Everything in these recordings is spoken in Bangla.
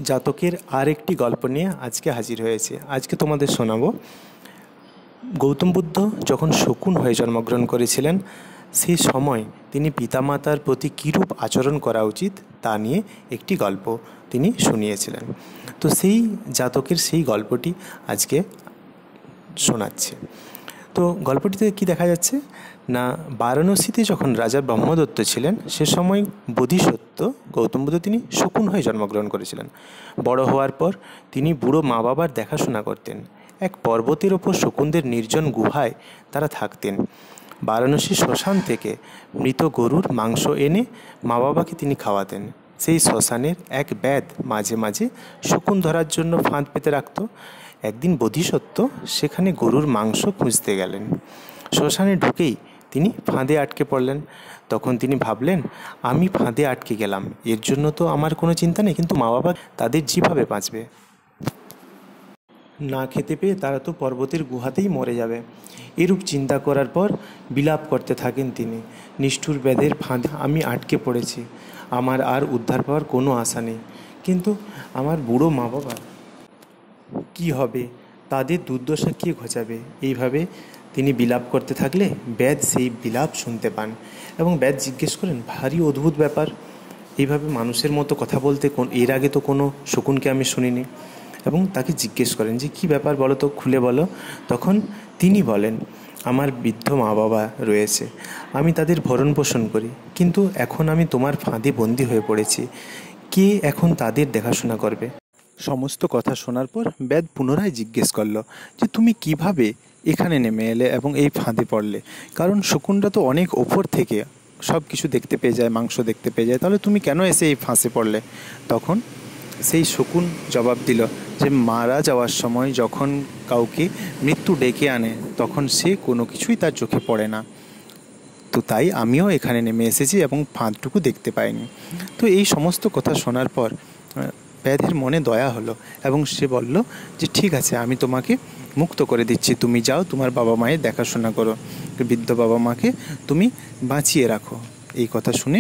জাতকের আর একটি গল্প নিয়ে আজকে হাজির হয়েছে। আজকে তোমাদের শোনাবো গৌতম বুদ্ধ যখন শকুন হয়ে জন্মগ্রহণ করেছিলেন সেই সময় তিনি পিতামাতার প্রতি কীরূপ আচরণ করা উচিত তা নিয়ে একটি গল্প তিনি শুনিয়েছিলেন। তো সেই জাতকের সেই গল্পটি আজকে শোনাচ্ছে। তো গল্পটিতে কি দেখা যাচ্ছে না, বারাণসীতে যখন রাজা ব্রহ্মদত্ত ছিলেন সে সময় বোধিসত্ত্ব গৌতম বুদ্ধ তিনি শকুন হয়ে জন্মগ্রহণ করেছিলেন। বড় হওয়ার পর তিনি বুড়ো মা বাবার দেখাশোনা করতেন। এক পর্বতের ওপর শকুনদের নির্জন গুহায় তারা থাকতেন। বারাণসী শ্মশান থেকে মৃত গরুর মাংস এনে মা বাবাকে তিনি খাওয়াতেন। সেই শ্মশানের এক ব্যাধ মাঝে মাঝে শকুন ধরার জন্য ফাঁদ পেতে রাখত। একদিন বোধিসত্ত্ব সেখানে গরুর মাংস খুঁজতে গেলেন। শ্মশানে ঢুকেই তিনি ফাঁদে আটকে পড়লেন। তখন তিনি ভাবলেন, আমি ফাঁদে আটকে গেলাম, এর জন্য তো আমার কোনো চিন্তা নেই, কিন্তু মা বাবা তাদের যেভাবে বাঁচবে, না খেতে পেয়ে তারা তো পর্বতের গুহাতেই মরে যাবে। এরূপ চিন্তা করার পর বিলাপ করতে থাকেন তিনি, নিষ্ঠুর ব্যাধের ফাঁদে আমি আটকে পড়েছি, আমার আর উদ্ধার পাওয়ার কোনো আশা নেই, কিন্তু আমার বুড়ো মা বাবা কী হবে, তাদের দুর্দশা কে ঘোচাবে? এইভাবে তিনি বিলাপ করতে থাকলে ব্যাধ সেই বিলাপ শুনতে পান এবং ব্যাধ জিজ্ঞেস করেন, ভারী অদ্ভুত ব্যাপার, এইভাবে মানুষের মতো কথা বলতে এর আগে তো কোনো শকুনকে আমি শুনিনি। এবং তাকে জিজ্ঞেস করেন যে কী ব্যাপার বলো তো, খুলে বলো। তখন তিনি বলেন, আমার বৃদ্ধ মা বাবা রয়েছে, আমি তাদের ভরণ পোষণ করি, কিন্তু এখন আমি তোমার ফাঁদে বন্দী হয়ে পড়েছি, কে এখন তাদের দেখাশোনা করবে? সমস্ত কথা শোনার পর ব্যাধ পুনরায় জিজ্ঞেস করল যে তুমি কিভাবে এখানে নেমে এলে এবং এই ফাঁদে পড়লে? কারণ শকুনরা তো অনেক ওপর থেকে সব কিছু দেখতে পেয়ে যায়, মাংস দেখতে পেয়ে যায়, তাহলে তুমি কেন এসে এই ফাঁসে পড়লে? তখন সেই শকুন জবাব দিল যে মারা যাওয়ার সময় যখন কাউকে মৃত্যু ডেকে আনে তখন সে কোনো কিছুই তার চোখে পড়ে না, তো তাই আমিও এখানে নেমে এসেছি এবং ফাঁদটুকু দেখতে পাইনি। তো এই সমস্ত কথা শোনার পর ব্যাধের মনে দয়া হলো এবং সে বলল যে ঠিক আছে, আমি তোমাকে মুক্ত করে দিচ্ছি, তুমি যাও, তোমার বাবা মায়ের দেখাশোনা করো, বৃদ্ধ বাবা মাকে তুমি বাঁচিয়ে রাখো। এই কথা শুনে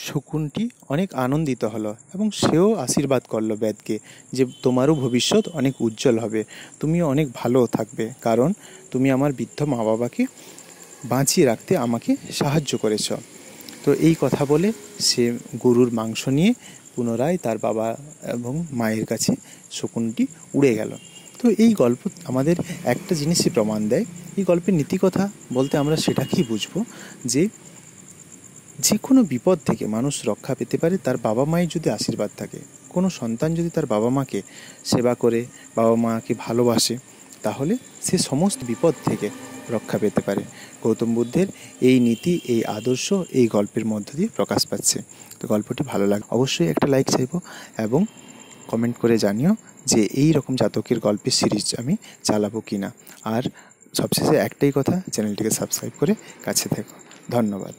শকুনটি অনেক আনন্দিত হলো এবং সেও আশীর্বাদ করলো ব্যাধকে যে তোমারও ভবিষ্যৎ অনেক উজ্জ্বল হবে, তুমিও অনেক ভালো থাকবে, কারণ তুমি আমার বৃদ্ধ মা বাবাকে বাঁচিয়ে রাখতে আমাকে সাহায্য করেছ। তো এই কথা বলে সে গরুর মাংস নিয়ে পুনরায় তার বাবা এবং মায়ের কাছে শকুনটি উড়ে গেল। তো এই গল্প আমাদের একটা জিনিসই প্রমাণ দেয়, এই গল্পের নীতিকথা বলতে আমরা সেটাকেই বুঝবো যে যে কোনো বিপদ থেকে মানুষ রক্ষা পেতে পারে তার বাবা মায়ের যদি আশীর্বাদ থাকে। কোনো সন্তান যদি তার বাবা মাকে সেবা করে, বাবা মাকে ভালোবাসে, তাহলে সে সমস্ত বিপদ থেকে রক্ষা পেতে পারে। গৌতম বুদ্ধের এই নীতি, এই আদর্শ এই গল্পের মধ্য দিয়ে প্রকাশ পাচ্ছে। তো গল্পটি ভালো লাগে অবশ্যই একটা লাইক চাইবো এবং কমেন্ট করে জানিও যে এই রকম জাতকের গল্পের সিরিজ আমি চালাবো কি না। আর সবশেষে একটাই কথা, চ্যানেলটিকে সাবস্ক্রাইব করে কাছে থেকো। ধন্যবাদ।